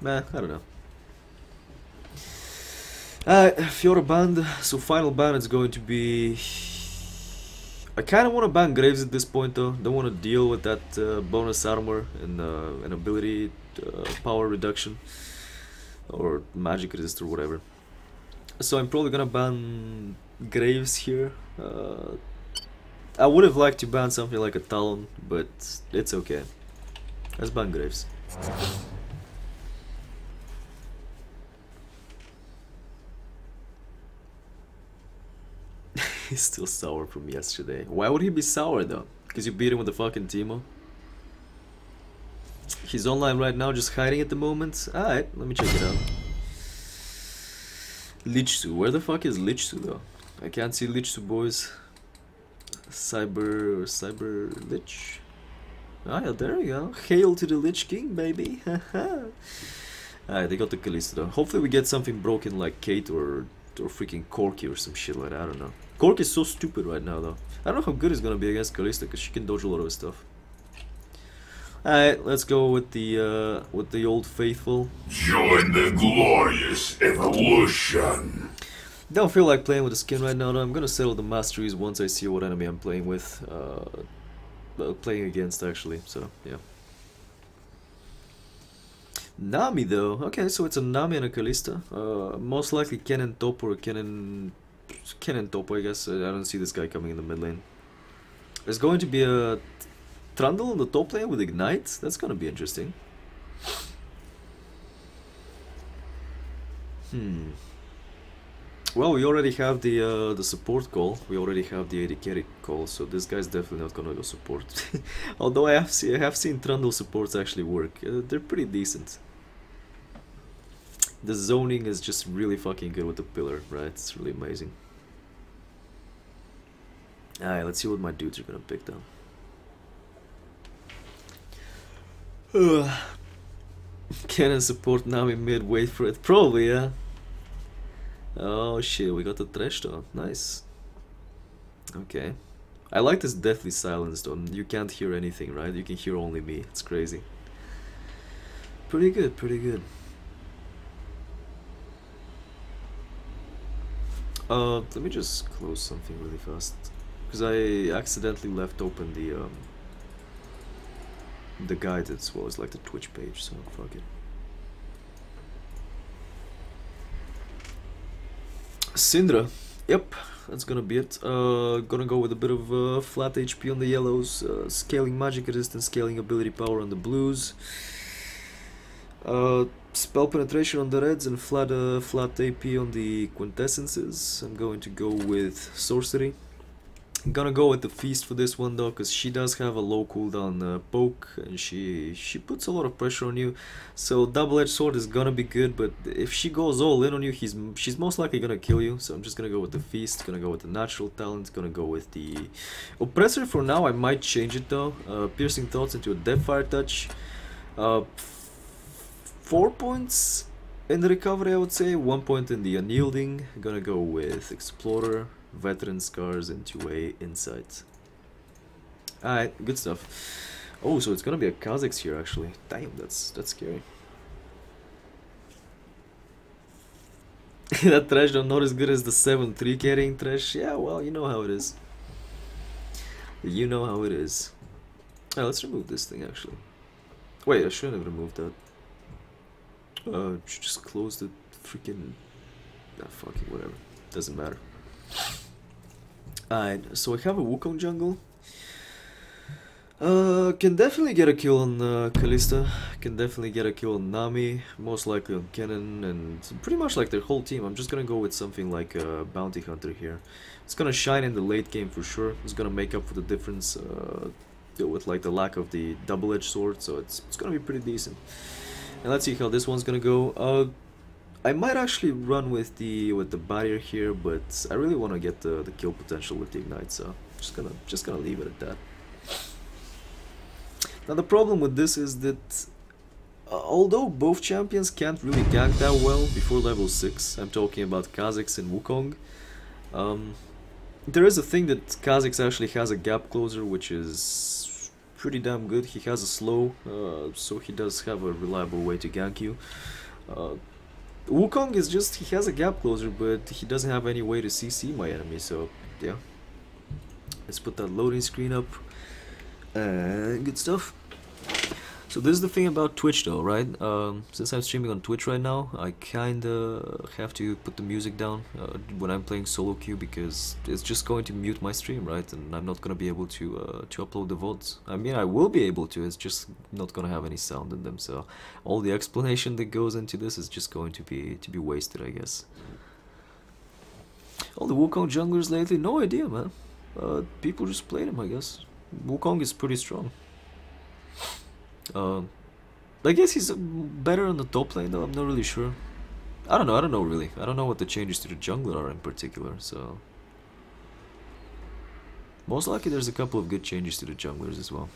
Nah, I don't know. Fiora banned, so final ban is going to be... I kinda wanna ban Graves at this point though, don't wanna deal with that bonus armor and ability power reduction. Or magic resist or whatever. So I'm probably gonna ban Graves here. I would have liked to ban something like a Talon, but it's okay. Let's ban Graves. He's still sour from yesterday. Why would he be sour though? Because you beat him with the fucking Teemo? He's online right now, just hiding at the moment. Alright, let me check it out. Lichsu, where the fuck is Lichsu though? I can't see Lichsu, boys. Cyber Lich. Ah yeah, there we go. Hail to the Lich King, baby. Alright, they got the Kalista though. Hopefully we get something broken like Kate or freaking Corki or some shit like that, I don't know. Cork is so stupid right now though. I don't know how good he's gonna be against Kalista because she can dodge a lot of his stuff. Alright, let's go with the old faithful. Join the glorious evolution. Don't feel like playing with the skin right now though. I'm gonna settle the Masteries once I see what enemy I'm playing with. Playing against actually, so yeah. Nami though, okay, so it's a Nami and a Kalista. Most likely Kennen top or Kennen top, I guess. I don't see this guy coming in the mid lane. There's going to be a Trundle in the top lane with Ignite. That's gonna be interesting. Well, we already have the support call. We already have the AD carry call, so this guy's definitely not gonna go support. Although I have seen Trundle supports actually work. They're pretty decent. The zoning is just really fucking good with the pillar, right? It's really amazing. Alright, let's see what my dudes are gonna pick down. Can I support Nami mid? Wait for it. Probably, yeah. Oh shit, we got the trash though. Nice. Okay. I like this deathly silence though. You can't hear anything, right? You can hear only me. It's crazy. Pretty good, pretty good. Let me just close something really fast. Because I accidentally left open the guide as well as like the Twitch page, so fuck it. Syndra, yep, that's gonna be it. Gonna go with a bit of flat HP on the yellows, scaling magic resistance, scaling ability power on the blues, spell penetration on the reds, and flat AP on the quintessences. I'm going to go with sorcery. I'm gonna go with the feast for this one though, because she does have a low cooldown poke, and she puts a lot of pressure on you. So double-edged sword is gonna be good, but if she goes all in on you, she's most likely gonna kill you. So I'm just gonna go with the feast, gonna go with the natural talent, gonna go with the oppressor for now. I might change it though. Piercing thoughts into a deathfire touch. 4 points in the recovery, I would say. 1 point in the unyielding. Gonna go with explorer, veteran scars into a insight. Alright, good stuff. Oh, so it's gonna be a Kha'Zix here actually. Damn, that's scary. That trash though, not as good as the 7-3 carrying trash. Yeah, well, you know how it is. You know how it is. Alright, let's remove this thing actually. Wait, I shouldn't have removed that. Just close the freaking... Ah, fuck it, whatever. Doesn't matter. Alright, so I have a Wukong jungle. Can definitely get a kill on Kalista. Can definitely get a kill on Nami. Most likely on Kennen and pretty much like their whole team. I'm just gonna go with something like a Bounty Hunter here. It's gonna shine in the late game for sure. It's gonna make up for the difference with like the lack of the double-edged sword. So it's gonna be pretty decent. And let's see how this one's gonna go. I might actually run with the barrier here, but I really want to get the kill potential with the ignite, so just gonna leave it at that. Now the problem with this is that although both champions can't really gank that well before level 6, I'm talking about Kha'Zix and Wukong. There is a thing that Kha'Zix actually has a gap closer, which is pretty damn good. He has a slow, so he does have a reliable way to gank you. Wukong is just, he has a gap closer, but he doesn't have any way to CC my enemy, so yeah. Let's put that loading screen up. Good stuff. So this is the thing about Twitch though, right? Since I'm streaming on Twitch right now, I kinda have to put the music down when I'm playing solo queue, because it's just going to mute my stream, right? And I'm not gonna be able to upload the VODs. I mean, I will be able to, it's just not gonna have any sound in them, so all the explanation that goes into this is just going to be wasted, I guess. All the Wukong junglers lately, no idea, man. People just played him, I guess. Wukong is pretty strong. I guess he's better on the top lane though, I'm not really sure. I don't know really. I don't know what the changes to the jungler are in particular, so... Most likely there's a couple of good changes to the junglers as well.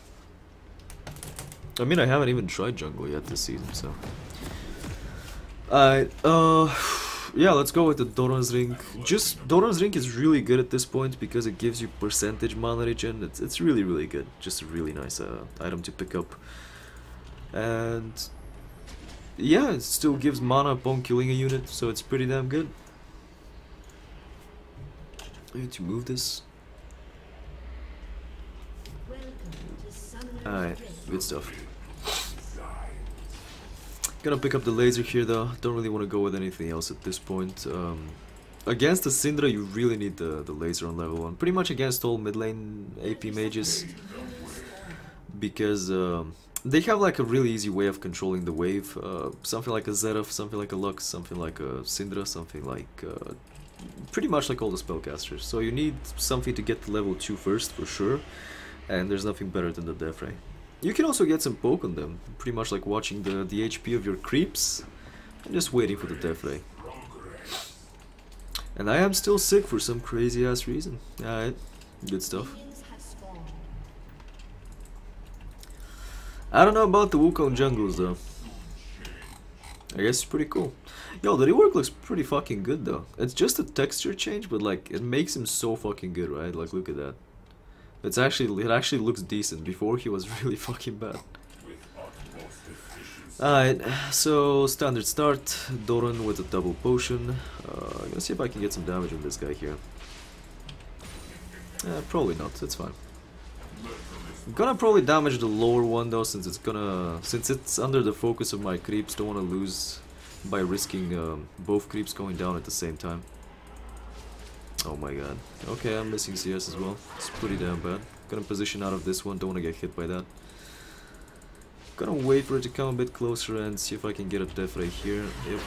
I mean, I haven't even tried jungle yet this season, so... Alright, yeah, let's go with the Doran's Ring. Just, Doran's Ring is really good at this point because it gives you percentage mana regen. It's really, really good. Just a really nice item to pick up. And yeah, it still gives mana upon killing a unit, so it's pretty damn good. I need to move this. Alright, good stuff. Gonna pick up the laser here though, don't really want to go with anything else at this point. Against the Syndra you really need the laser on level 1, pretty much against all mid lane AP mages. Because they have like a really easy way of controlling the wave. Something like a Zeraf, something like a Lux, something like a Syndra, something like... pretty much like all the spellcasters. So you need something to get to level 2 first, for sure. And there's nothing better than the Death Ray. You can also get some poke on them, pretty much like watching the HP of your creeps and just waiting for the Death Ray. And I am still sick for some crazy ass reason. Alright, good stuff. I don't know about the Wukong jungles though. I guess it's pretty cool. Yo, the rework looks pretty fucking good though. It's just a texture change, but like it makes him so fucking good, right? Like look at that. It actually looks decent. Before he was really fucking bad. Alright, so standard start. Doran with a double potion. I'm gonna see if I can get some damage on this guy here. Probably not. It's fine. I'm gonna probably damage the lower one though, since it's under the focus of my creeps. Don't want to lose by risking both creeps going down at the same time. Oh my god. Okay, I'm missing CS as well. It's pretty damn bad. Gonna position out of this one. Don't want to get hit by that. Gonna wait for it to come a bit closer and see if I can get a Death Ray here. Yep.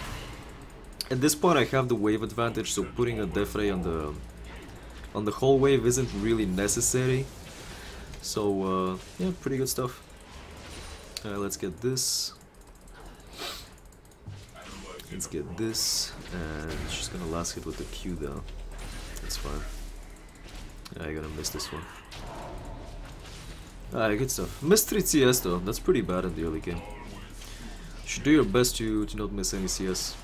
At this point I have the wave advantage, so putting a Death Ray on the whole wave isn't really necessary. So yeah, pretty good stuff. Let's get this. Let's get this, and she's gonna last hit with the Q though. That's fine. I'm gonna miss this one. Alright, good stuff. Missed 3 CS though, that's pretty bad in the early game. You should do your best to not miss any CS.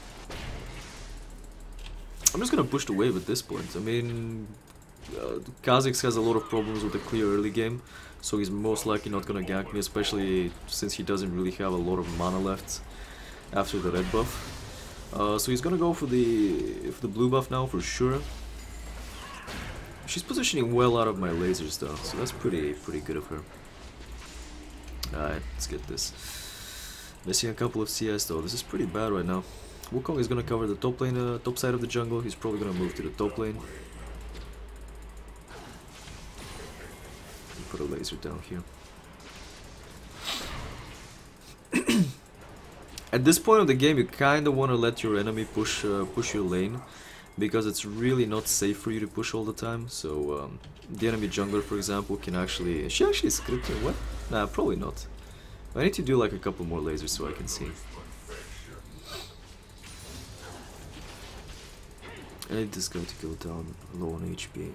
I'm just gonna push the wave at this point. I mean, Kha'Zix has a lot of problems with the clear early game, so he's most likely not gonna gank me, especially since he doesn't really have a lot of mana left after the red buff. So he's gonna go for the blue buff now for sure. She's positioning well out of my lasers though, so that's pretty good of her. Alright, let's get this. Missing a couple of CS though, this is pretty bad right now. Wukong is gonna cover the top lane, top side of the jungle. He's probably gonna move to the top lane. Put a laser down here. At this point of the game, you kinda wanna let your enemy push your lane, because it's really not safe for you to push all the time. So the enemy jungler, for example, can actually... Is she actually scripting? What? Nah, probably not. I need to do like a couple more lasers so I can see. I need this guy to go down low on HP.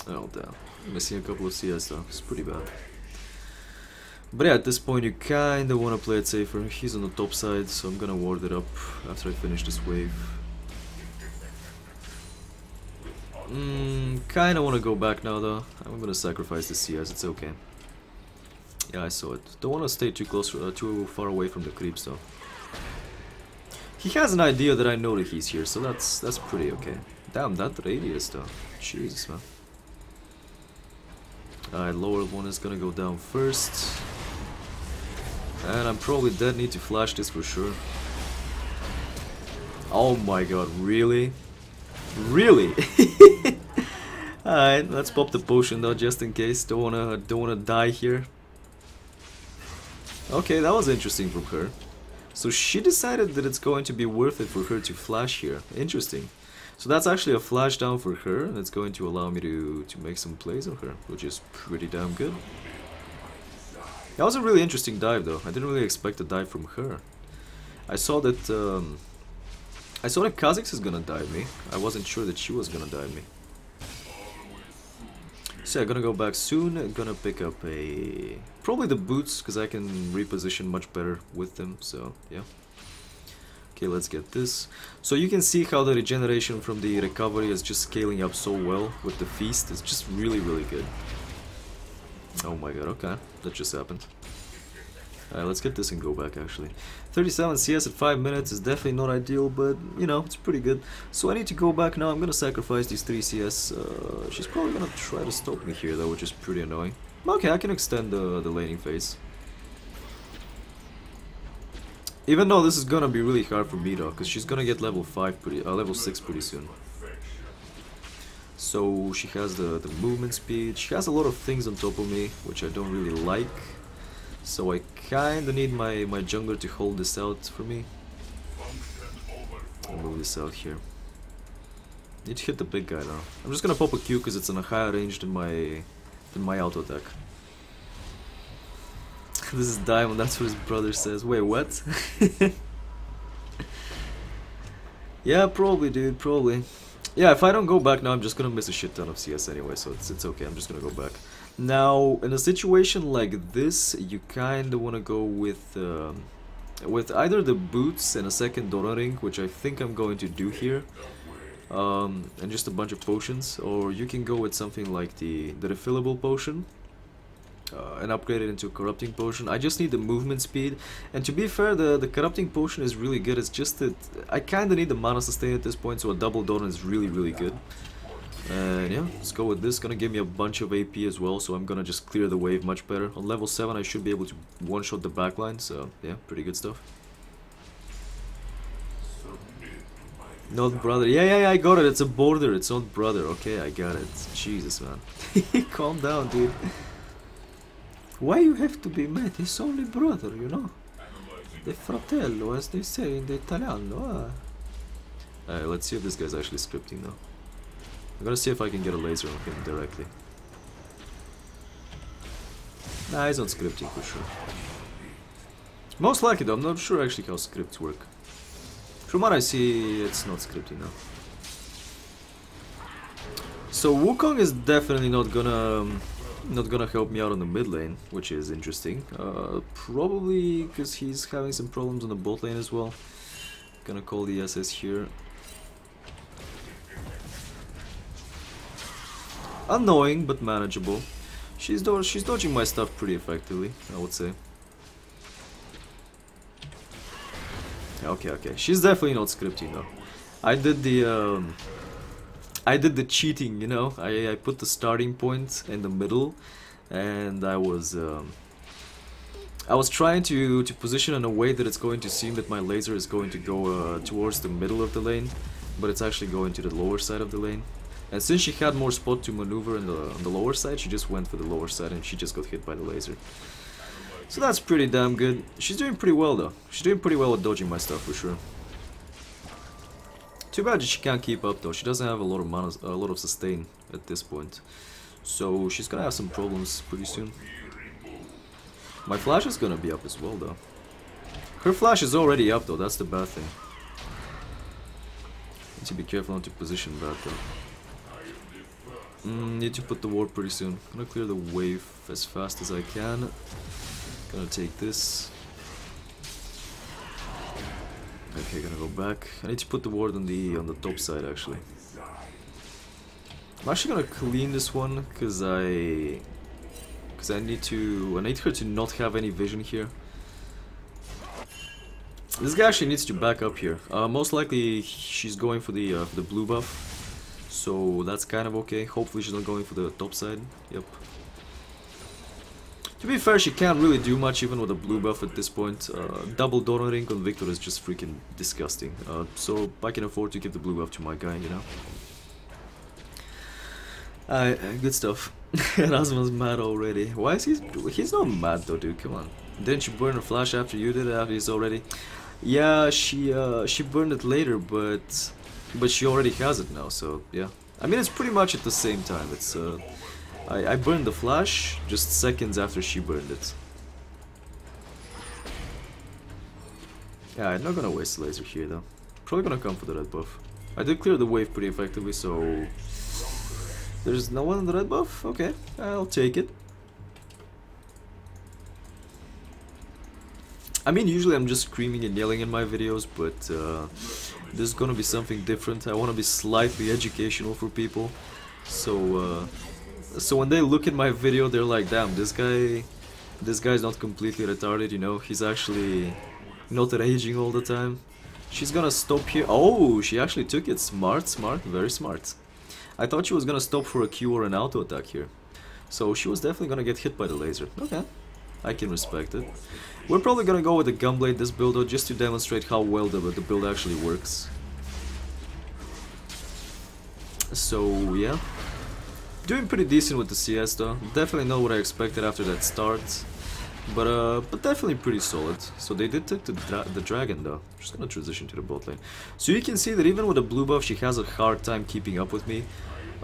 Oh damn, I'm missing a couple of CS though, it's pretty bad. But yeah, at this point you kinda wanna play it safer. He's on the top side, so I'm gonna ward it up after I finish this wave. Kinda wanna go back now though. I'm gonna sacrifice the CS, it's okay. Yeah, I saw it. Don't wanna stay too close, too far away from the creeps though. He has an idea that I know that he's here, so that's pretty okay. Damn, that radius though. Jesus, man. Alright, lower one is gonna go down first. And I'm probably dead, need to flash this for sure. Oh my god, really? Really? Alright, let's pop the potion though, just in case. Don't wanna die here. Okay, that was interesting from her. So she decided that it's going to be worth it for her to flash here. Interesting. So that's actually a flash down for her, and it's going to allow me to make some plays on her, which is pretty damn good. That was a really interesting dive though. I didn't really expect a dive from her. I saw that Kha'Zix is gonna dive me. I wasn't sure that she was gonna dive me. So I'm gonna go back soon. I'm gonna pick up probably the boots, because I can reposition much better with them, so yeah. Okay, let's get this. So you can see how the regeneration from the recovery is just scaling up so well with the feast. It's just really, really good. Oh my god, okay. That just happened. Alright, let's get this and go back actually. 37 CS at 5 minutes is definitely not ideal, but you know, it's pretty good. So I need to go back now. I'm gonna sacrifice these 3 CS. She's probably gonna try to stop me here though, which is pretty annoying. Okay, I can extend the laning phase. Even though this is gonna be really hard for me though, because she's gonna get level 6 pretty soon. So she has the movement speed, she has a lot of things on top of me, which I don't really like. So I kinda need my jungler to hold this out for me. I'll move this out here. Need to hit the big guy now. I'm just gonna pop a Q because it's in a higher range than my auto attack. This is Diamond, that's what his brother says. Wait, what? Yeah, probably, dude, probably. Yeah, if I don't go back now, I'm just gonna miss a shit ton of CS anyway, so it's okay, I'm just gonna go back. Now, in a situation like this, you kinda wanna go with either the boots and a second Dora ring, which I think I'm going to do here, and just a bunch of potions, or you can go with something like the refillable potion, and upgrade it into a corrupting potion. I just need the movement speed, and to be fair, the corrupting potion is really good. It's just that I kinda need the mana sustain at this point, so a double Doran is really, really good. And yeah, let's go with this. Gonna give me a bunch of AP as well, so I'm gonna just clear the wave much better. On level 7 I should be able to one-shot the backline, so yeah, pretty good stuff. Not brother. Yeah, I got it. It's a border. It's not brother. Okay, I got it. Jesus, man. Calm down, dude. Why you have to be mad? It's only brother, you know? The fratello, as they say in the Italiano. Alright, let's see if this guy's actually scripting now. I'm gonna see if I can get a laser on him directly. Nah, he's not scripting for sure. Most likely though, I'm not sure actually how scripts work. From what I see, it's not scripting now. So Wukong is definitely not gonna help me out on the mid lane, which is interesting. Probably because he's having some problems on the bot lane as well. Gonna call the SS here. Annoying, but manageable. She's dodging my stuff pretty effectively, I would say. Okay. She's definitely not scripting though. I did the cheating, you know. I put the starting point in the middle, and I was trying to position in a way that it's going to seem that my laser is going to go towards the middle of the lane, but it's actually going to the lower side of the lane. And since she had more spot to maneuver on the lower side, she just went for the lower side and she just got hit by the laser. So that's pretty damn good. She's doing pretty well though. She's doing pretty well at dodging my stuff for sure. Too bad she can't keep up though. She doesn't have a lot of mana, a lot of sustain at this point. So she's gonna have some problems pretty soon. My flash is gonna be up as well though. Her flash is already up though, that's the bad thing. Need to be careful not to position that though. Need to put the ward pretty soon. Gonna clear the wave as fast as I can. Gonna take this. Okay, gonna go back. I need to put the ward on the top side actually. I'm actually gonna clean this one because I need her to not have any vision here. This guy actually needs to back up here. Most likely she's going for the blue buff, so that's kind of okay. Hopefully she's not going for the top side. Yep. To be fair, she can't really do much even with a blue buff at this point. Double Doran ring on Viktor is just freaking disgusting. So I can afford to give the blue buff to my guy, you know. Good stuff. Rasmus mad already. Why is he's not mad though, dude, come on. Didn't you burn her flash after you did it, after he's already... Yeah, she burned it later, but she already has it now, so yeah. I mean, it's pretty much at the same time. It's I burned the flash just seconds after she burned it. Yeah, I'm not gonna waste the laser here though. Probably gonna come for the red buff. I did clear the wave pretty effectively, so there's no one on the red buff? Okay, I'll take it. I mean, usually I'm just screaming and yelling in my videos, but this is gonna be something different. I wanna be slightly educational for people. So when they look at my video, they're like, damn, this guy's not completely retarded, you know? He's actually not raging all the time. She's gonna stop here. Oh, she actually took it. Smart, smart, very smart. I thought she was gonna stop for a Q or an auto attack here. So she was definitely gonna get hit by the laser. Okay, I can respect it. We're probably gonna go with the Gunblade this build though, just to demonstrate how well the build actually works. So yeah, doing pretty decent with the CS though. Definitely not what I expected after that start, but definitely pretty solid. So they did take the dragon though. Just gonna transition to the bot lane. So you can see that even with a blue buff, she has a hard time keeping up with me.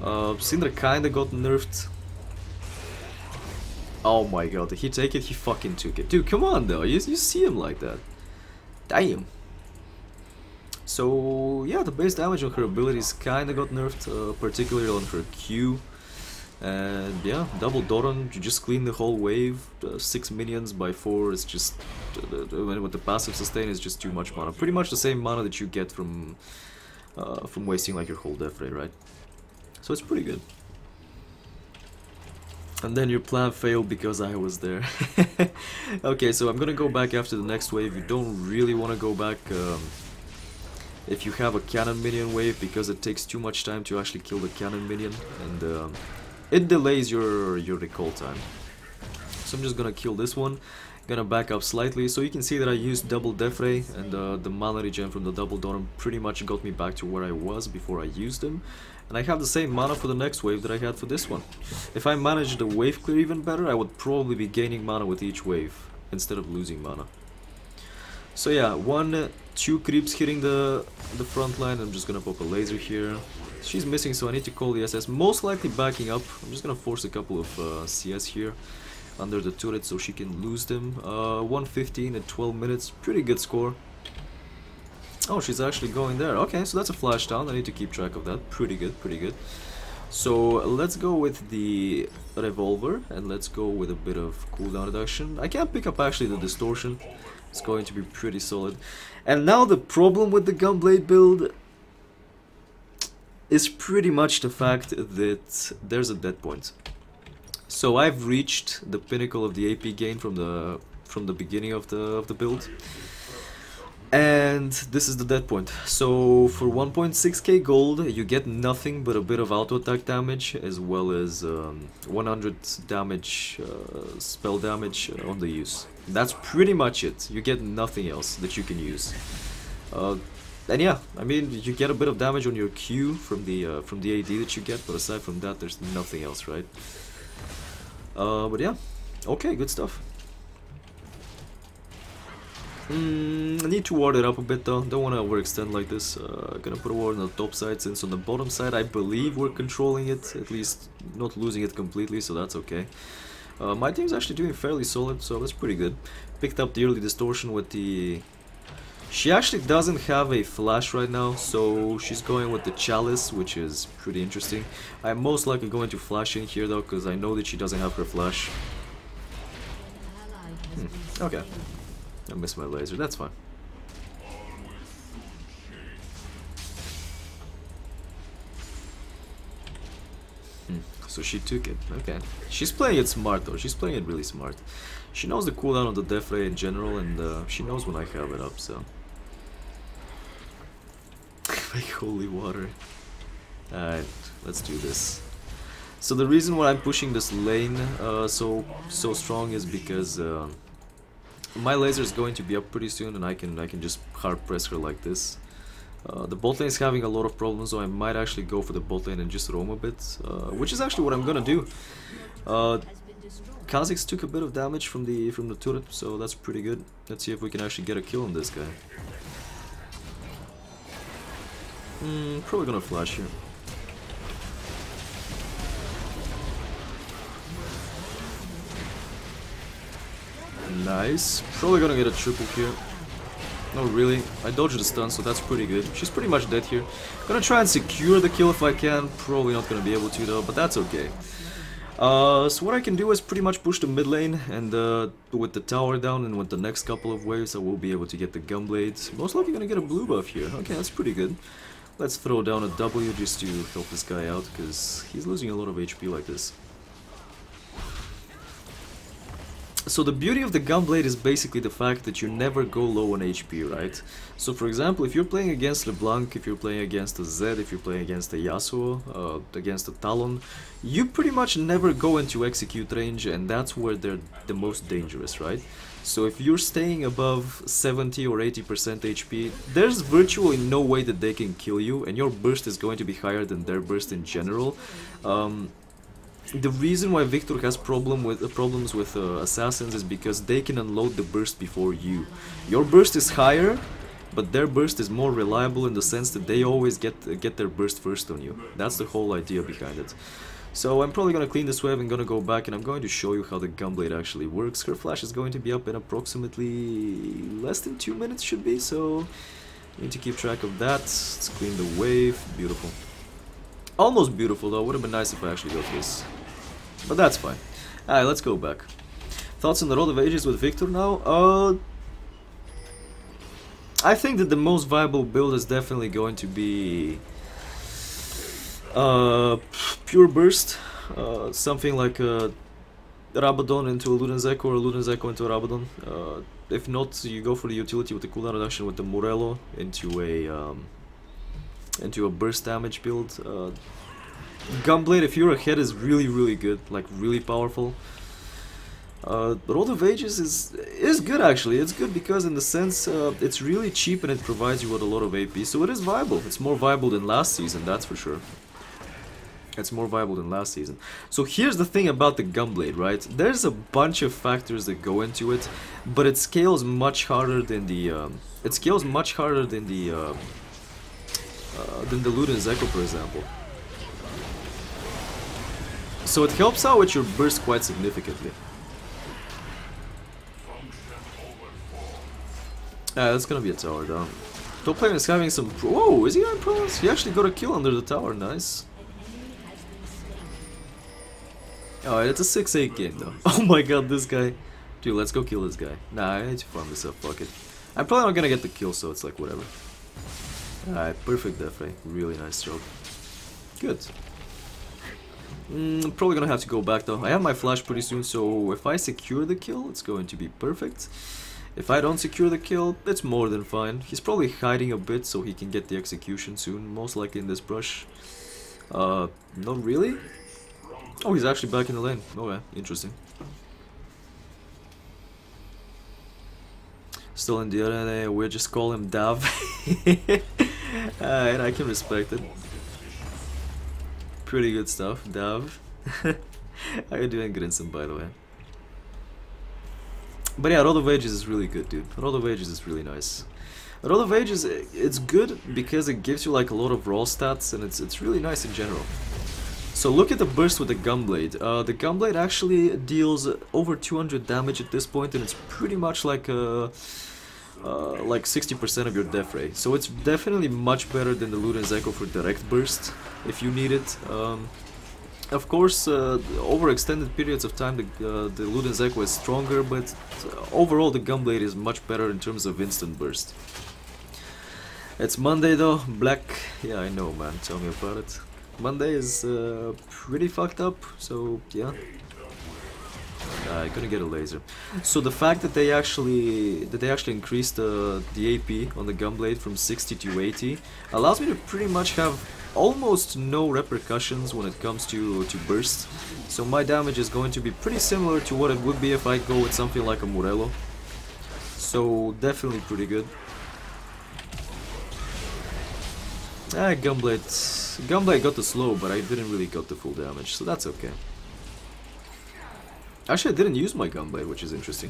Syndra kinda got nerfed. Oh my god, did he take it? He fucking took it. Dude, come on though, you see him like that. Damn. So yeah, the base damage on her abilities kinda got nerfed, particularly on her Q. And yeah, double Doran, you just clean the whole wave. 6 minions by 4 is just... with the passive sustain is just too much mana. Pretty much the same mana that you get from wasting like your whole death ray, right? So it's pretty good. And then your plan failed because I was there. Okay, so I'm gonna go back after the next wave. You don't really want to go back if you have a cannon minion wave, because it takes too much time to actually kill the cannon minion, and it delays your recall time. So I'm just gonna kill this one. Gonna back up slightly, so you can see that I used double death ray, and the mana regen from the double Doran pretty much got me back to where I was before I used them. And I have the same mana for the next wave that I had for this one. If I managed the wave clear even better, I would probably be gaining mana with each wave instead of losing mana. So yeah, 2 creeps hitting the front line. I'm just gonna pop a laser here. She's missing, so I need to call the SS. Most likely backing up. I'm just gonna force a couple of CS here under the turret so she can lose them. 115 at 12 minutes, pretty good score. Oh, she's actually going there. Okay, so that's a flash down. I need to keep track of that. Pretty good, pretty good. So let's go with the revolver, and let's go with a bit of cooldown reduction. I can't pick up actually the distortion. It's going to be pretty solid. And now the problem with the Gunblade build is pretty much the fact that there's a dead point. So I've reached the pinnacle of the AP gain from the beginning of the build. And this is the dead point. So for 1.6k gold, you get nothing but a bit of auto attack damage, as well as 100 damage, spell damage on the use. That's pretty much it. You get nothing else that you can use. And yeah, I mean, you get a bit of damage on your Q from the AD that you get, but aside from that, there's nothing else, right? But yeah, okay, good stuff. I need to ward it up a bit though, don't want to overextend like this. Gonna put a ward on the top side, since on the bottom side I believe we're controlling it, at least not losing it completely, so that's okay. My team's actually doing fairly solid, so that's pretty good. Picked up the early distortion with the... She actually doesn't have a flash right now, so she's going with the chalice, which is pretty interesting. I'm most likely going to flash in here though, because I know that she doesn't have her flash. Okay. I missed my laser, that's fine. so she took it. Okay. She's playing it smart though. She's playing it really smart. She knows the cooldown on the death ray in general, and she knows when I have it up, so. Like holy water. Alright, let's do this. So the reason why I'm pushing this lane so strong is because my laser is going to be up pretty soon, and I can just hard press her like this. The bot lane is having a lot of problems, so I might actually go for the bot lane and just roam a bit, which is actually what I'm gonna do. Kha'Zix took a bit of damage from the turret, so that's pretty good. Let's see if we can actually get a kill on this guy. Probably gonna flash here. Nice. Probably gonna get a triple here. No, really. I dodged the stun, so that's pretty good. She's pretty much dead here. Gonna try and secure the kill if I can. Probably not gonna be able to though, but that's okay. So what I can do is pretty much push the mid lane, and with the tower down and with the next couple of waves I will be able to get the Gunblade. Most likely gonna get a blue buff here. Okay, that's pretty good. Let's throw down a W just to help this guy out, because he's losing a lot of HP like this. So the beauty of the Gunblade is basically the fact that you never go low on HP, right? So for example, if you're playing against LeBlanc, if you're playing against a Zed, if you're playing against a Yasuo, against a Talon, you pretty much never go into execute range, and that's where they're the most dangerous, right? So if you're staying above 70 or 80% HP, there's virtually no way that they can kill you, and your burst is going to be higher than their burst in general. The reason why Viktor has problems with assassins is because they can unload the burst before you. Your burst is higher, but their burst is more reliable in the sense that they always get their burst first on you. That's the whole idea behind it. So I'm probably gonna clean this wave and gonna go back, and I'm going to show you how the Gunblade actually works. Her flash is going to be up in approximately less than 2 minutes should be, so need to keep track of that. Let's clean the wave. Beautiful. Almost beautiful though. Would have been nice if I actually got this. But that's fine. Alright, let's go back. Thoughts on the Road of Ages with Viktor now? I think that the most viable build is definitely going to be Pure Burst. Something like a Rabadon into a Luden's Echo, or a Luden's Echo into a Rabadon. If not, you go for the utility with the cooldown reduction with the Morello into a burst damage build. Gunblade, if you're ahead, is really good, like really powerful. Road of Ages is good actually. It's good because in the sense it's really cheap and it provides you with a lot of AP, so it is viable. It's more viable than last season, that's for sure. It's more viable than last season. So here's the thing about the Gunblade, right? There's a bunch of factors that go into it, but it scales much harder than the Luden's Echo, for example. So it helps out with your burst quite significantly. That's gonna be a tower down. Top lane is having some. Whoa, is he on pros? He actually got a kill under the tower, nice. Alright, it's a 6-8 game though. Oh my god, this guy. Dude, let's go kill this guy. Nah, I need to farm this up, fuck it. I'm probably not gonna get the kill, so it's like whatever. Alright, perfect death ray. Really nice stroke. Good. Probably gonna have to go back though. I have my flash pretty soon, so if I secure the kill, it's going to be perfect. If I don't secure the kill, it's more than fine. He's probably hiding a bit so he can get the execution soon, most likely in this brush. Not really? Oh, he's actually back in the lane. Okay, interesting. Still in the arena, we just call him Dav. And I can respect it. Pretty good stuff, Dav. How you doing, Grinson, by the way? But yeah, Road of Ages is really good, dude. Road of Ages is really nice. Road of Ages, it's good because it gives you like a lot of raw stats, and it's really nice in general. So look at the burst with the Gunblade. The Gunblade actually deals over 200 damage at this point, and it's pretty much like 60% of your death ray. So it's definitely much better than the Luden's Echo for direct burst, if you need it. Of course, over extended periods of time, the Luden's Echo is stronger, but overall the Gunblade is much better in terms of instant burst. It's Monday though, Black. Yeah, I know, man. Tell me about it. Monday is pretty fucked up, so yeah. I couldn't get a laser. So the fact that they actually increased the AP on the Gunblade from 60 to 80 allows me to pretty much have almost no repercussions when it comes to burst. So my damage is going to be pretty similar to what it would be if I go with something like a Morello. So definitely pretty good. Gunblade got the slow, but I didn't really got the full damage, so that's okay. Actually, I didn't use my Gunblade, which is interesting.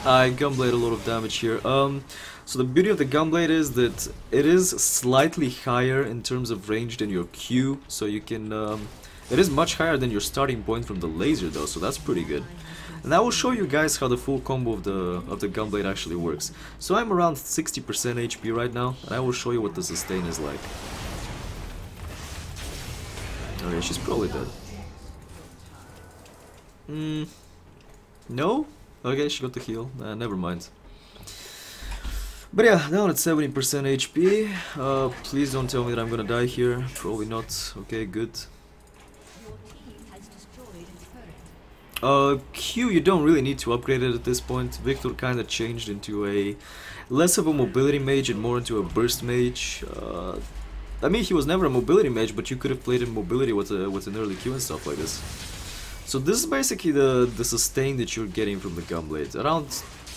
I Gunblade a lot of damage here. So the beauty of the Gunblade is that it is slightly higher in terms of range than your Q, so you can... it is much higher than your starting point from the laser though, so that's pretty good. And I will show you guys how the full combo of the Gunblade actually works. So I'm around 60% HP right now, and I will show you what the sustain is like. Okay, she's probably dead. No? Okay, she got the heal. Never mind. But yeah, now at 70% HP. Please don't tell me that I'm gonna die here. Probably not. Okay, good. Q, you don't really need to upgrade it at this point. Viktor kinda changed into a less of a mobility mage and more into a burst mage. I mean, he was never a mobility mage, but you could have played in mobility with an early Q and stuff like this. So this is basically the sustain that you're getting from the Gunblade. Around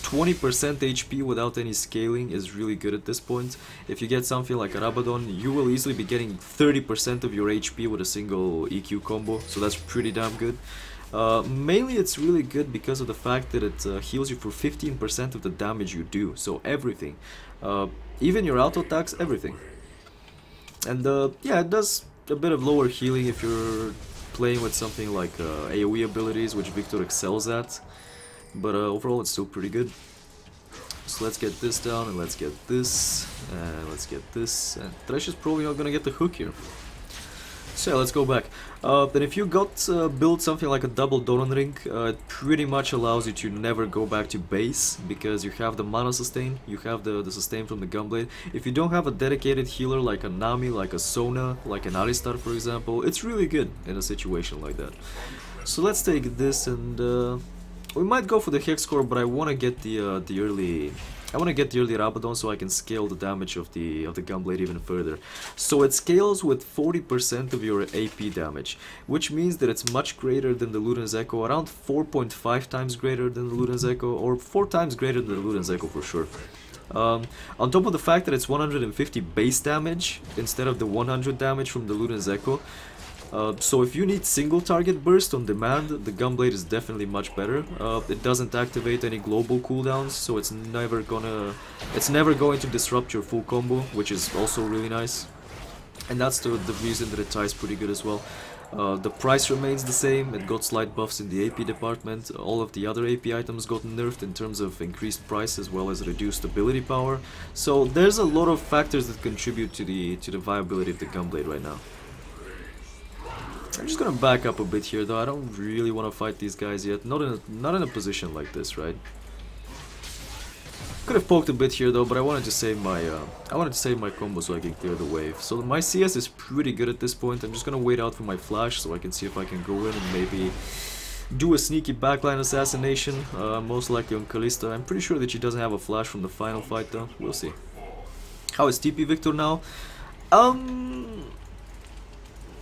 20% HP without any scaling is really good at this point. If you get something like a Rabadon, you will easily be getting 30% of your HP with a single EQ combo, so that's pretty damn good. Mainly it's really good because of the fact that it heals you for 15% of the damage you do, so everything. Even your auto attacks, everything. And yeah, it does a bit of lower healing if you're playing with something like AoE abilities, which Viktor excels at. But overall it's still pretty good. So let's get this down, and let's get this, and let's get this. And Thresh is probably not gonna get the hook here. So yeah, let's go back. Then if you got build something like a double Doran ring, it pretty much allows you to never go back to base, because you have the mana sustain, you have the sustain from the Gunblade. If you don't have a dedicated healer like a Nami, like a Sona, like an Alistar for example, it's really good in a situation like that. So let's take this, and we might go for the Hex core, but I want to get the early... I want to get the early Rabadon so I can scale the damage of the Gunblade even further. So it scales with 40% of your AP damage, which means that it's much greater than the Luden's Echo, around 4.5 times greater than the Luden's Echo, or 4 times greater than the Luden's Echo for sure. On top of the fact that it's 150 base damage instead of the 100 damage from the Luden's Echo. So if you need single target burst on demand, the Gunblade is definitely much better. It doesn't activate any global cooldowns, so it's never going to disrupt your full combo, which is also really nice. And that's the reason that it ties pretty good as well. The price remains the same, it got slight buffs in the AP department. All of the other AP items got nerfed in terms of increased price as well as reduced ability power. So there's a lot of factors that contribute to the viability of the Gunblade right now. I'm just gonna back up a bit here though. I don't really want to fight these guys yet. Not in a position like this, right? Could have poked a bit here though, but I wanted to save my combo so I can clear the wave. So my CS is pretty good at this point. I'm just gonna wait out for my flash so I can see if I can go in and maybe do a sneaky backline assassination. Most likely on Kalista. I'm pretty sure that she doesn't have a flash from the final fight though. We'll see. How is TP Viktor now?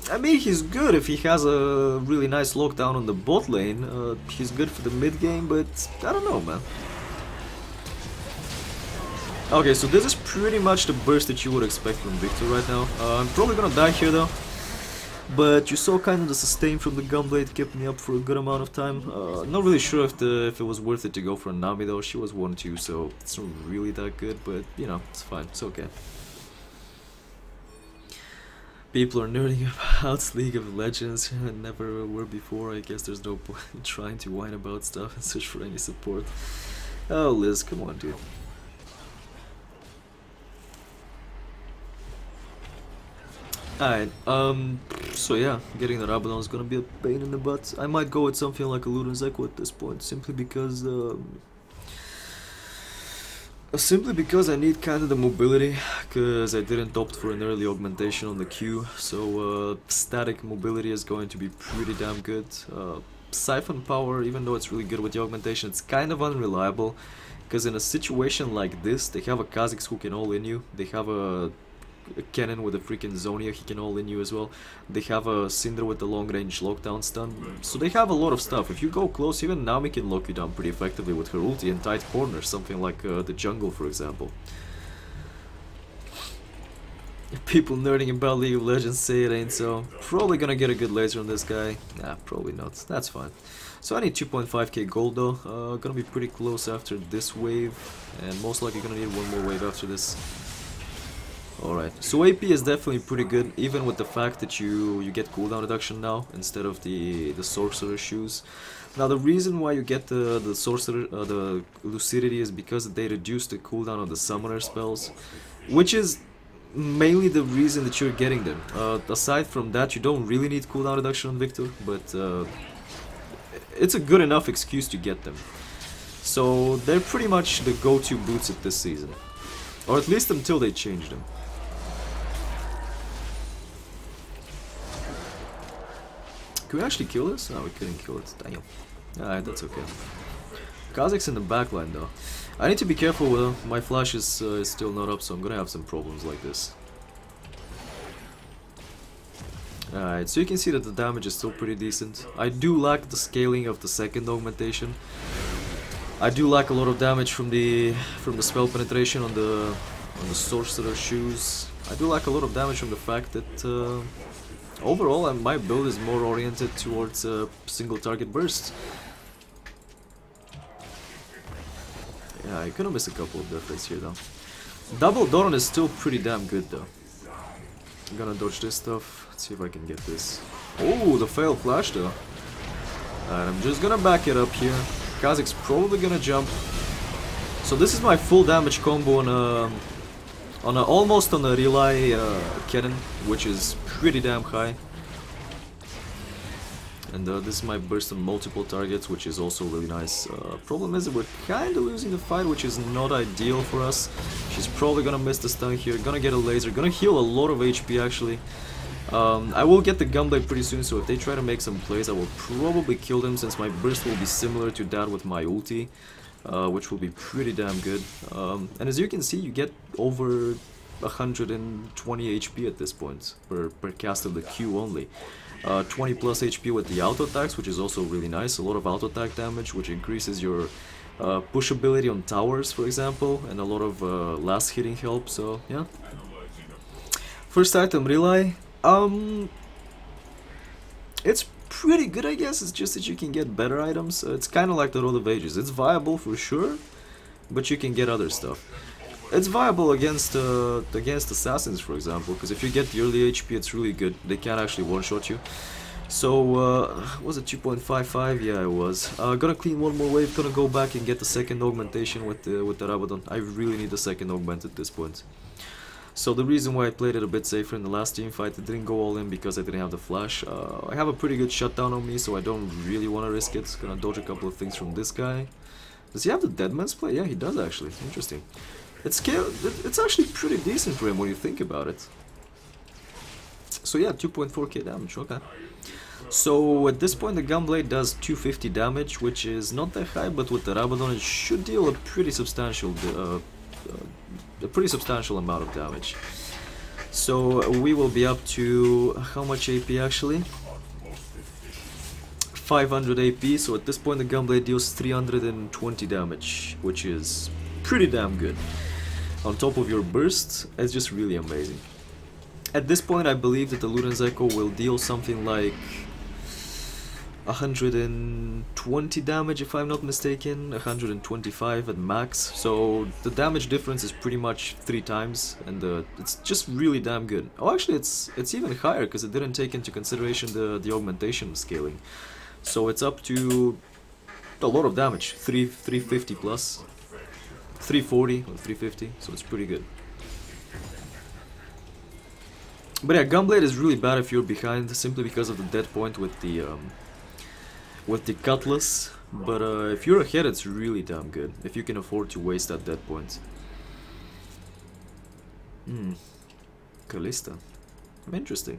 I mean, he's good if he has a really nice lockdown on the bot lane. He's good for the mid game, but I don't know, man. Okay, so this is pretty much the burst that you would expect from Viktor right now. I'm probably gonna die here though. But you saw kind of the sustain from the Gunblade kept me up for a good amount of time. Not really sure if it was worth it to go for a Nami though. She was 1-2, so it's not really that good, but you know, it's fine, it's okay. People are nerding about League of Legends and never were before. I guess there's no point in trying to whine about stuff and search for any support. Oh, Liz, come on, dude. Alright, so yeah, getting the Rabadon is gonna be a pain in the butt. I might go with something like a Luden's Echo at this point, simply because, Simply because I need kind of the mobility, because I didn't opt for an early augmentation on the Q, so static mobility is going to be pretty damn good. Siphon power, even though it's really good with the augmentation, it's kind of unreliable, because in a situation like this, they have a Kha'Zix who can all-in you, they have a cannon with a freaking Zonia, he can all-in you as well. They have a Syndra with the long-range lockdown stun, so they have a lot of stuff. If you go close, even Nami can lock you down pretty effectively with her ulti in tight corners, something like the jungle, for example. People nerding about League of Legends say it ain't so. Probably gonna get a good laser on this guy. Nah, probably not. That's fine. So I need 2.5k gold though. Gonna be pretty close after this wave, and most likely gonna need one more wave after this. Alright, so AP is definitely pretty good, even with the fact that you get cooldown reduction now instead of the sorcerer shoes. Now the reason why you get the sorcerer the lucidity is because they reduce the cooldown of the summoner spells, which is mainly the reason that you're getting them. Aside from that, you don't really need cooldown reduction on Viktor, but it's a good enough excuse to get them. So they're pretty much the go-to boots at this season, or at least until they change them. Can we actually kill this? No, we couldn't kill it. Damn. Alright, that's okay. Kha'Zix in the backline though. I need to be careful, my flash is still not up, so I'm gonna have some problems like this. Alright, so you can see that the damage is still pretty decent. I do lack the scaling of the second augmentation. I do lack a lot of damage from the spell penetration on the sorcerer shoes. I do lack a lot of damage from the fact that overall my build is more oriented towards single target bursts. Yeah, I gonna miss a couple of death rates here though. Double Doran is still pretty damn good though. I'm gonna dodge this stuff. Let's see if I can get this. Oh, the failed flash though. Alright, I'm just gonna back it up here. Kha'Zix probably gonna jump. So this is my full damage combo on almost on a relay cannon, which is pretty damn high. And this is my burst on multiple targets, which is also really nice. Problem is that we're kinda losing the fight, which is not ideal for us. She's probably gonna miss the stun here, gonna get a laser, gonna heal a lot of HP actually. I will get the Gunblade pretty soon, so if they try to make some plays, I will probably kill them, since my burst will be similar to that with my ulti, which will be pretty damn good. And as you can see, you get over 120 HP at this point per cast of the Q only. 20 plus HP with the auto attacks, which is also really nice. A lot of auto attack damage, which increases your push ability on towers, for example, and a lot of last hitting help. So yeah. First item, relay. It's pretty good, I guess. It's just that you can get better items. It's kind of like the Road of Ages. It's viable for sure, but you can get other stuff. It's viable against assassins, for example, because if you get the early HP, it's really good. They can't actually one-shot you. So, was it 2.55? Yeah, it was. Gonna clean one more wave, gonna go back and get the second augmentation with the Rabadon. I really need the second augment at this point. So the reason why I played it a bit safer in the last team fight, I didn't go all in because I didn't have the flash. I have a pretty good shutdown on me, so I don't really want to risk it. Gonna dodge a couple of things from this guy. Does he have the Deadman's play? Yeah, he does actually. Interesting. It's actually pretty decent for him when you think about it. So yeah, 2.4k damage, okay. So at this point the Gunblade does 250 damage, which is not that high, but with the Rabadon it should deal a pretty substantial amount of damage. So we will be up to how much AP actually? 500 AP, so at this point the Gunblade deals 320 damage, which is pretty damn good. On top of your burst, it's just really amazing. At this point I believe that the Luden's Echo will deal something like 120 damage if I'm not mistaken, 125 at max, so the damage difference is pretty much 3 times, and it's just really damn good. Oh, actually it's even higher because it didn't take into consideration the augmentation scaling. So it's up to a lot of damage, 350 plus, 340 or 350, so it's pretty good. But yeah, Gunblade is really bad if you're behind, simply because of the dead point with the cutlass. But if you're ahead, it's really damn good, if you can afford to waste that dead point. Hmm. Callista. Interesting.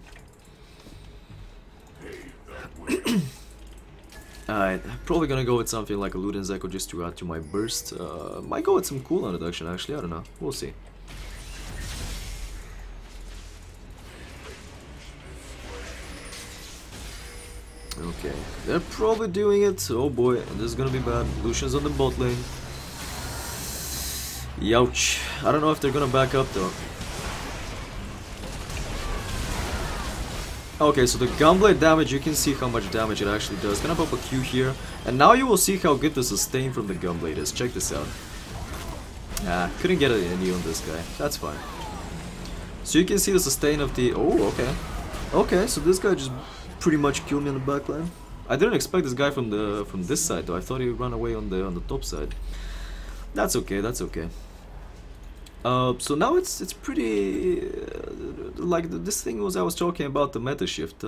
Alright, probably gonna go with something like a Luden's Echo just to add to my burst. Might go with some cooldown reduction actually, I don't know. We'll see. Okay, they're probably doing it. Oh boy, this is gonna be bad. Lucian's on the bot lane. Youch. I don't know if they're gonna back up though. Okay, so the Gunblade damage, you can see how much damage it actually does. Gonna pop a Q here, and now you will see how good the sustain from the Gunblade is. Check this out. Ah, couldn't get any on this guy. That's fine. So you can see the sustain of the... Oh, okay. Okay, so this guy just pretty much killed me on the backline. I didn't expect this guy from this side though. I thought he would run away on the top side. That's okay, that's okay. So now it's pretty like this thing was I was talking about the meta shift.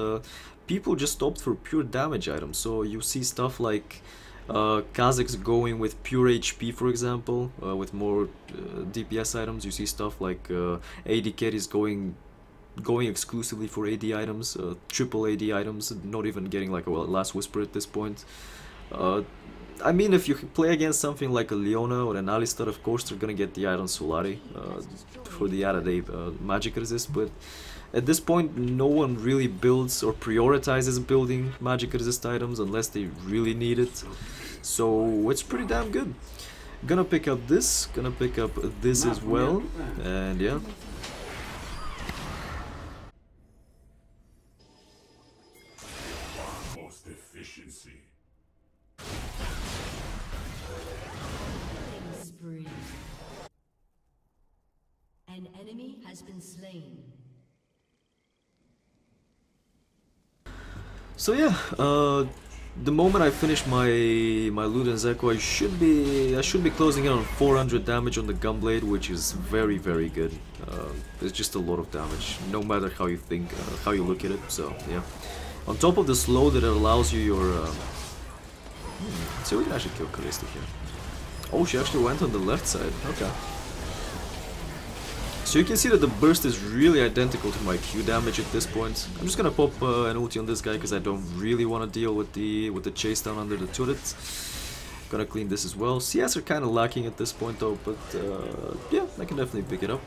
People just opt for pure damage items. So you see stuff like Kazakhs going with pure HP, for example, with more DPS items. You see stuff like AD carries going exclusively for AD items, triple AD items, not even getting like a last whisper at this point. I mean, if you play against something like a Leona or an Alistar, of course they're gonna get the item Solari for the added magic resist, but at this point no one really builds or prioritizes building magic resist items unless they really need it. So it's pretty damn good. Gonna pick up this, gonna pick up this as well, and yeah. An enemy has been slain. So yeah, the moment I finish my Luden's Echo, I should be closing in on 400 damage on the Gunblade, which is very good. It's just a lot of damage, no matter how you think, how you look at it. So yeah, on top of the slow that allows you your. So we can actually kill Callista here. Oh, she actually went on the left side. Okay. So you can see that the burst is really identical to my Q damage at this point. I'm just gonna pop an ulti on this guy because I don't really want to deal with the chase down under the turret. Gonna clean this as well. CS are kind of lacking at this point though, but yeah, I can definitely pick it up.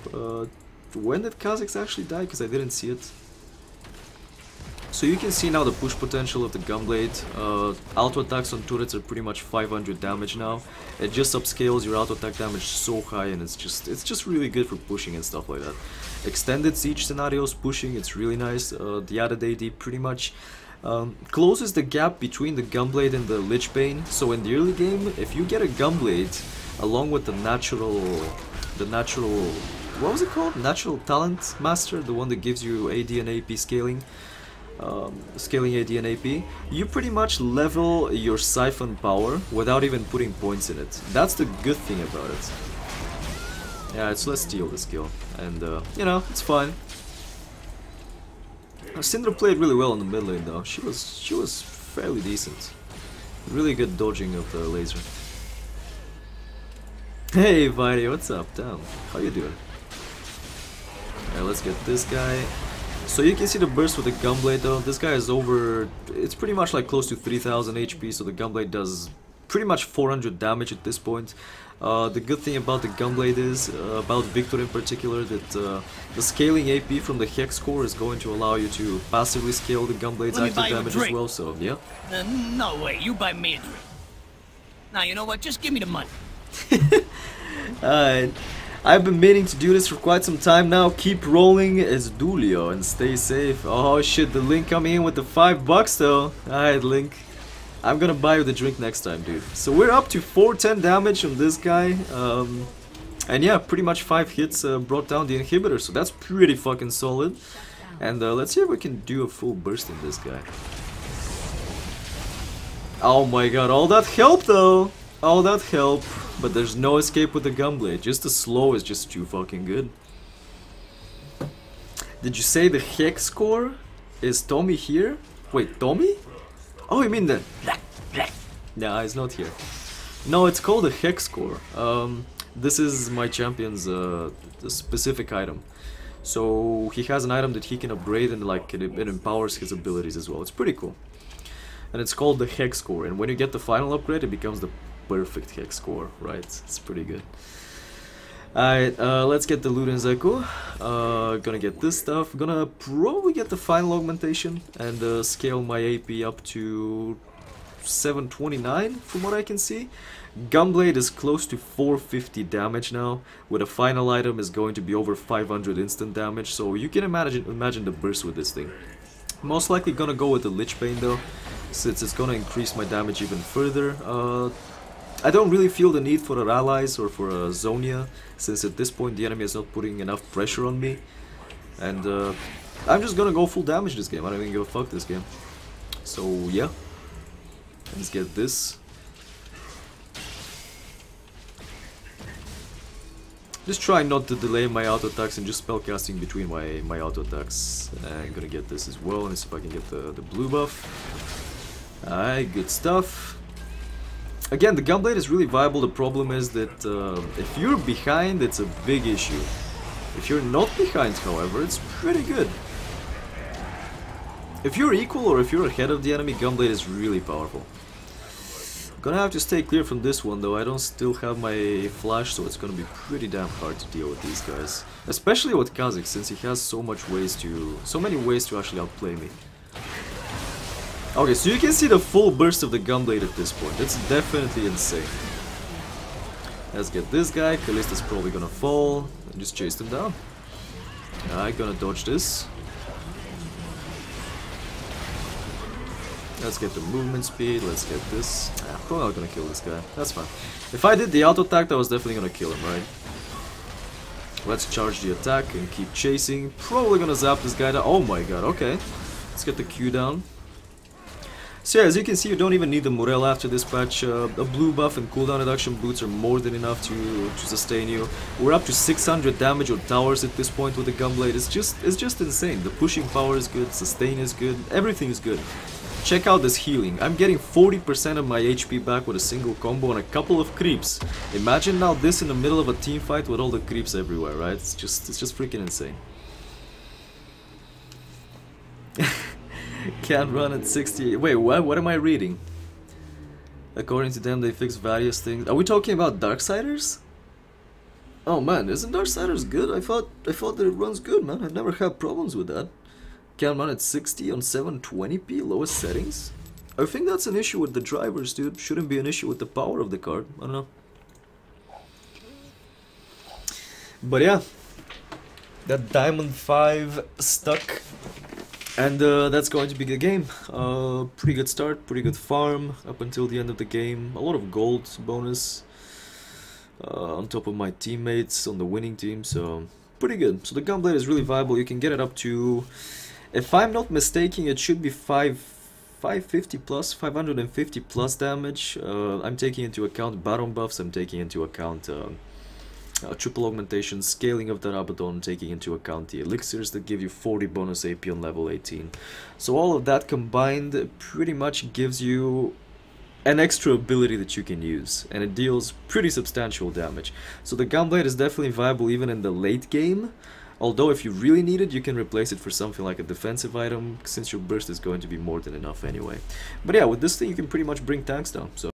When did Kazakhs actually die? Because I didn't see it. So you can see now the push potential of the Gunblade. Auto attacks on turrets are pretty much 500 damage now. It just upscales your auto attack damage so high, and it's just really good for pushing and stuff like that. Extended siege scenarios pushing, it's really nice. The added AD pretty much closes the gap between the Gunblade and the Lich Bane. So in the early game, if you get a Gunblade along with the natural, what was it called? Natural Talent Master, the one that gives you AD and AP scaling. Scaling AD and AP, you pretty much level your siphon power without even putting points in it. That's the good thing about it. Yeah, it's let's steal this kill, and you know, it's fine. Syndra played really well in the mid lane though. She was fairly decent. Really good dodging of the laser. Hey Vidi, what's up? Damn, how you doing? Alright, let's get this guy. So you can see the burst with the Gunblade though. This guy is over, it's pretty much like close to 3000 HP, so the Gunblade does pretty much 400 damage at this point. The good thing about the Gunblade is, about Viktor in particular, that the scaling AP from the Hex core is going to allow you to passively scale the Gunblade's active damage as well, so yeah. No way, you buy me a drink. Now you know what, just give me the money. Alright. I've been meaning to do this for quite some time now. Keep rolling as Dulio and stay safe. Oh shit, the Link coming in with the $5 though. Alright Link, I'm gonna buy you the drink next time, dude. So we're up to 410 damage on this guy. And yeah, pretty much 5 hits brought down the inhibitor, so that's pretty fucking solid. And let's see if we can do a full burst in this guy. Oh my god, all that help though! All that help. But there's no escape with the Gunblade. Just the slow is just too fucking good. Did you say the Hex core? Is Tommy here? Wait, Tommy? Oh, you mean the... Nah, he's not here. No, it's called the Hex core. This is my champion's specific item. So he has an item that he can upgrade, and like it empowers his abilities as well. It's pretty cool. And it's called the Hex Core, and when you get the final upgrade, it becomes the perfect Hex Core, right? It's pretty good. Alright, let's get the loot in Zeku. Gonna get this stuff. Gonna probably get the final augmentation and scale my AP up to 729 from what I can see. Gunblade is close to 450 damage now. With a final item is going to be over 500 instant damage, so you can imagine the burst with this thing. Most likely gonna go with the Lich Bane though, since it's gonna increase my damage even further. I don't really feel the need for allies or for Zonia, since at this point the enemy is not putting enough pressure on me. And I'm just gonna go full damage this game. I don't even give a fuck this game. So yeah, let's get this. Just try not to delay my auto attacks and just spellcasting between my auto attacks. I'm gonna get this as well. Let me see if I can get the blue buff. Alright, good stuff. Again, the Gunblade is really viable. The problem is that if you're behind, it's a big issue. If you're not behind, however, it's pretty good. If you're equal or if you're ahead of the enemy, Gunblade is really powerful. Gonna have to stay clear from this one though. I don't still have my flash, so it's gonna be pretty damn hard to deal with these guys. Especially with Kha'Zix, since he has so many ways to actually outplay me. Okay, so you can see the full burst of the Gunblade at this point. It's definitely insane. Let's get this guy. Kallista's probably gonna fall and just chase him down. I'm gonna dodge this. Let's get the movement speed, let's get this. Probably not gonna kill this guy, that's fine. If I did the auto attack, I was definitely gonna kill him, right? Let's charge the attack and keep chasing. Probably gonna zap this guy down. Oh my god, okay. Let's get the Q down. So yeah, as you can see, you don't even need the Morel after this patch. A blue buff and cooldown reduction boots are more than enough to sustain you. We're up to 600 damage on towers at this point with the Gunblade. It's just insane. The pushing power is good, sustain is good, everything is good. Check out this healing. I'm getting 40% of my HP back with a single combo and a couple of creeps. Imagine now this in the middle of a team fight with all the creeps everywhere, right? It's just freaking insane. Can't run at 60. Wait, what am I reading? According to them, they fixed various things. Are we talking about Darksiders? Oh man, isn't Darksiders good? I thought that it runs good, man. I've never had problems with that. Can run at 60 on 720p, lowest settings? I think that's an issue with the drivers, dude. Shouldn't be an issue with the power of the card. I don't know. But yeah, that Diamond 5 stuck. And that's going to be the game. Pretty good start, pretty good farm up until the end of the game. A lot of gold bonus on top of my teammates on the winning team, so pretty good. So the Gunblade is really viable. You can get it up to... If I'm not mistaken, it should be 550 plus, 550 plus damage. I'm taking into account Baron buffs, I'm taking into account triple augmentation, scaling of the Abaddon, taking into account the elixirs that give you 40 bonus AP on level 18. So all of that combined pretty much gives you an extra ability that you can use, and it deals pretty substantial damage. So the Gunblade is definitely viable even in the late game. Although if you really need it, you can replace it for something like a defensive item, since your burst is going to be more than enough anyway. But yeah, with this thing you can pretty much bring tanks down. So